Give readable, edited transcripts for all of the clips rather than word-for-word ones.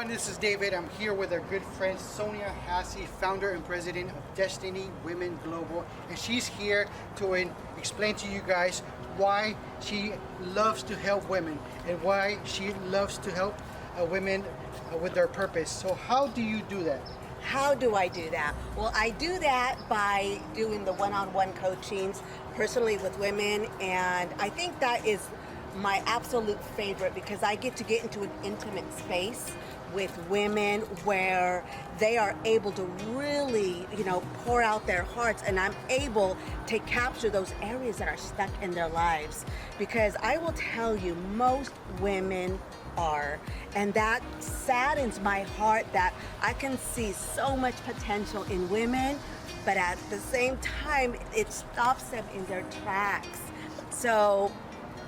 everyone, this is David. I'm here with our good friend Sonia Hassey, founder and president of Destiny Women Global, and she's here to explain to you guys why she loves to help women and why she loves to help women with their purpose. So how do you do that? How do I do that? Well, I do that by doing the one-on-one coachings personally with women, and I think that is my absolute favorite because I get to get into an intimate space with women where they are able to really, pour out their hearts, and I'm able to capture those areas that are stuck in their lives. Because I will tell you, most women are, and that saddens my heart that I can see so much potential in women, but at the same time, it stops them in their tracks. So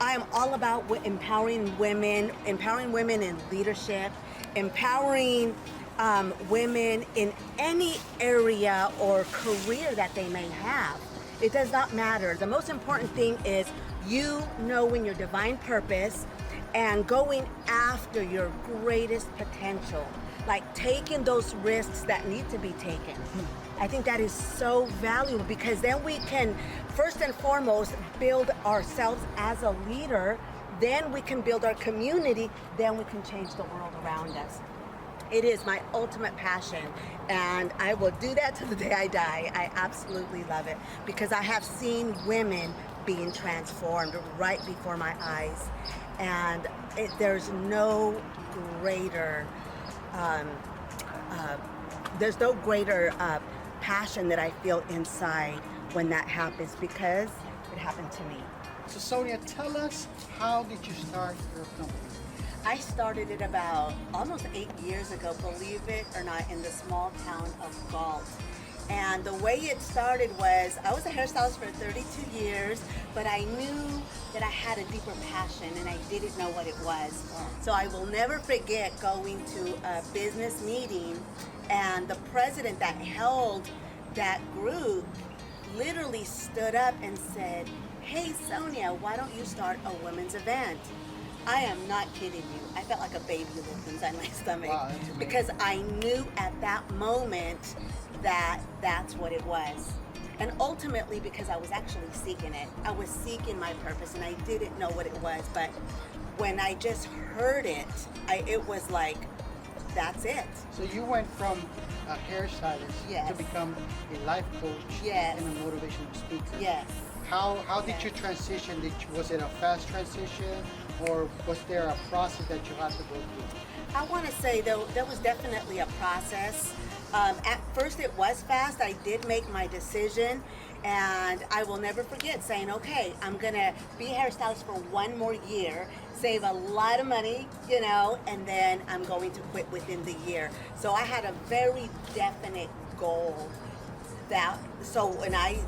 I am all about empowering women in leadership, empowering women in any area or career that they may have. It does not matter. The most important thing is you knowing your divine purpose and going after your greatest potential, like taking those risks that need to be taken. I think that is so valuable because then we can, first and foremost, build ourselves as a leader, then we can build our community, then we can change the world around us. It is my ultimate passion, and I will do that till the day I die. I absolutely love it because I have seen women being transformed right before my eyes, and there's no greater passion that I feel inside when that happens because it happened to me. So Sonia, tell us, how did you start your company? I started it about almost 8 years ago, believe it or not, in the small town of Galt. And the way it started was, I was a hairstylist for 32 years, but I knew that I had a deeper passion and I didn't know what it was. So I will never forget going to a business meeting, and the president that held that group literally stood up and said, "Hey Sonia, why don't you start a women's event?" I am not kidding you. I felt like a baby lived inside my stomach. Wow, that's amazing. Because I knew at that moment that that's what it was. And ultimately, because I was actually seeking it, I was seeking my purpose and I didn't know what it was. But when I just heard it, it was like, that's it. So you went from a hairstylist Yes. to become a life coach Yes. and a motivational speaker. Yes. How did Yes. you transition? Was it a fast transition, or was there a process that you had to go through? I want to say there was definitely a process. At first it was fast. I did make my decision, and I will never forget saying, okay, I'm going to be a hairstylist for 1 more year, save a lot of money, and then I'm going to quit within the year. So I had a very definite goal. So when I,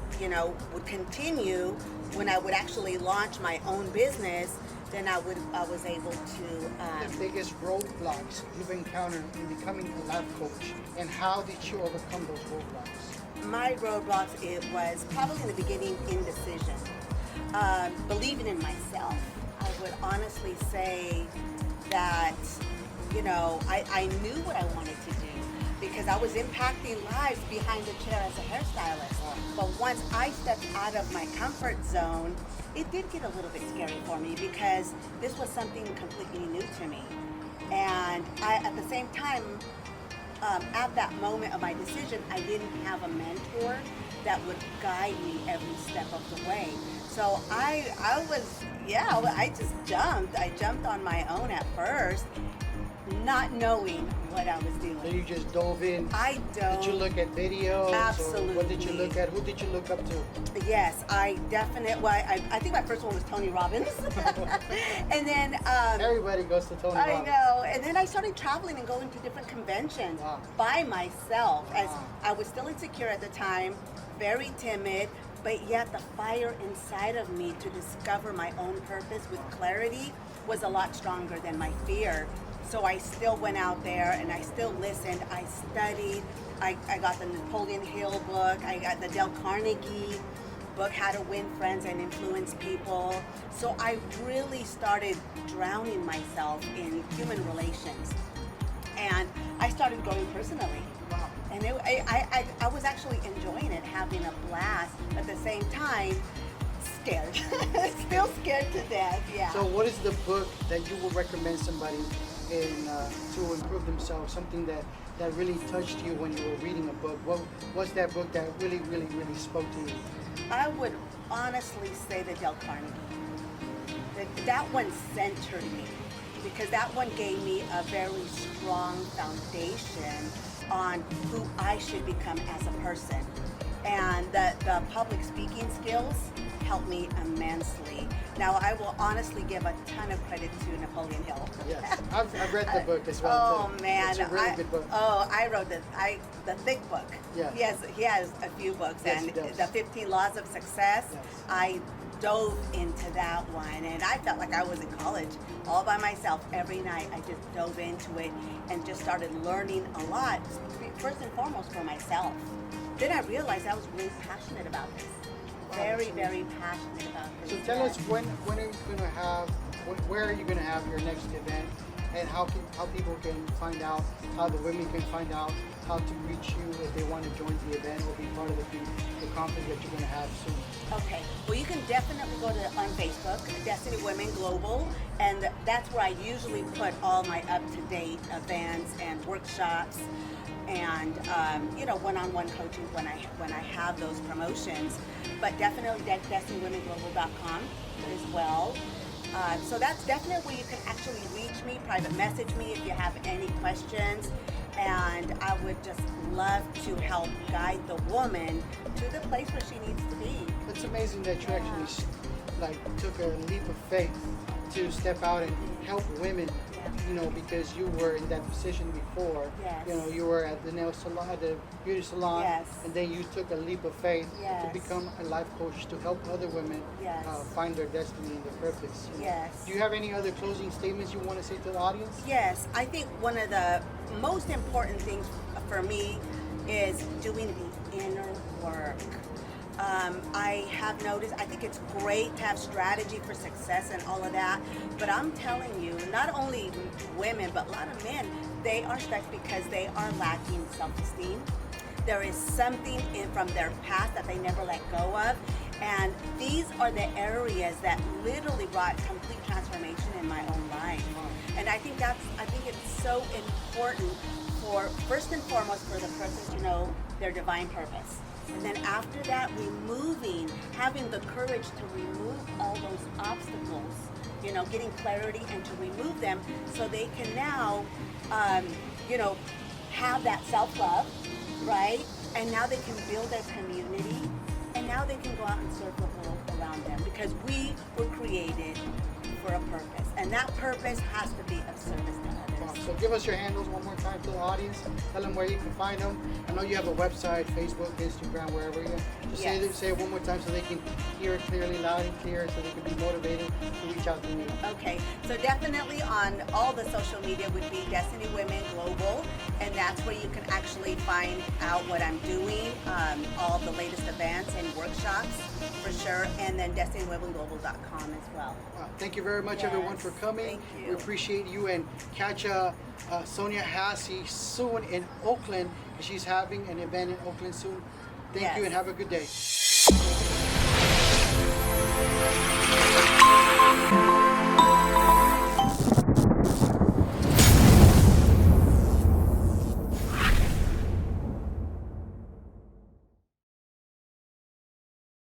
would continue, when I would actually launch my own business, then I was able to. The biggest roadblocks you've encountered in becoming a life coach, and how did you overcome those roadblocks? My roadblocks, it was probably in the beginning indecision, believing in myself. I would honestly say that, I knew what I wanted to do because I was impacting lives behind the chair as a hairstylist. But once I stepped out of my comfort zone, it did get a little bit scary for me because this was something completely new to me. And at the same time, at that moment of my decision, I didn't have a mentor that would guide me every step of the way. So I just jumped. I jumped on my own at first, not knowing what I was doing. So you just dove in. I dove. Did you look at videos? Absolutely. Or what did you look at? Who did you look up to? Yes, I definitely. Well, I think my first one was Tony Robbins, and then Everybody goes to Tony I Robbins. know. And then I started traveling and going to different conventions by myself. As I was still insecure at the time, very timid, but yet the fire inside of me to discover my own purpose with clarity was a lot stronger than my fear. So I still went out there and I still listened. I studied. I got the Napoleon Hill book. I got the Dale Carnegie book, How to Win Friends and Influence People. So I really started drowning myself in human relations. and I started growing personally. Wow. And I was actually enjoying it, having a blast. At the same time, scared. Still scared to death, yeah. So what is the book that you would recommend somebody to improve themselves? Something that really touched you when you were reading a book. What was that book that really spoke to you? I would honestly say the Dale Carnegie. That one centered me because that one gave me a very strong foundation on who I should become as a person. And the public speaking skills helped me immensely. Now, I will honestly give a ton of credit to Napoleon Hill. Yes, I've read the book as well. Oh man, it's a really good book. I wrote the thick book. Yeah. He has a few books, Yes, and he does. the 15 Laws of Success. Yes. I dove into that one, and I felt like I was in college all by myself. Every night, I just dove into it and just started learning a lot. First and foremost for myself. Then I realized I was really passionate about this. Very passionate about this. So tell us when are you going to have, where are you going to have your next event, and how people can find out, how the women can find out how to reach you if they want to join the event or be part of the conference that you're going to have soon. Okay, well you can definitely go to on Facebook, Destiny Women Global, and that's where I usually put all my up-to-date events and workshops and one-on-one coaching when I have those promotions. But definitely DestinyWomenGlobal.com as well. So that's definitely where you can actually reach me, private message me if you have any questions. And I would just love to help guide the woman to the place where she needs to be. It's amazing that you actually took a leap of faith to step out and help women. Because you were in that position before. Yes. You were at the nail salon, the beauty salon, Yes. and then you took a leap of faith Yes. to become a life coach to help other women Yes. find their destiny and their purpose. Yes. Do you have any other closing statements you want to say to the audience? Yes, I think one of the most important things for me is doing the inner work. I have noticed, I think it's great to have strategy for success and all of that, but I'm telling you, not only women, but a lot of men, they are stuck because they are lacking self-esteem. There is something from their past that they never let go of, and these are the areas that literally brought complete transformation in my own life. And I think it's so important for, first and foremost, for the person to know their divine purpose. And then after that, having the courage to remove all those obstacles, getting clarity and to remove them so they can now, have that self-love, right? And now they can build their community, and now they can go out and serve the world around them, because we were created for a purpose, and that purpose has to be of service to others. So give us your handles one more time to the audience. Tell them where you can find them. I know you have a website, Facebook, Instagram, wherever you just Yes. say it one more time so they can hear it clearly, loud and clear, so they can be motivated to reach out to you. Okay, so definitely on all the social media would be Destiny Women Global, and that's where you can actually find out what I'm doing, all the latest events and workshops for sure, and then DestinyWomenGlobal.com as well. Thank you very much, Yes, everyone, for coming. thank you. We appreciate you, and catch Sonia Hassey soon in Oakland. She's having an event in Oakland soon. Thank Yes. you, and have a good day.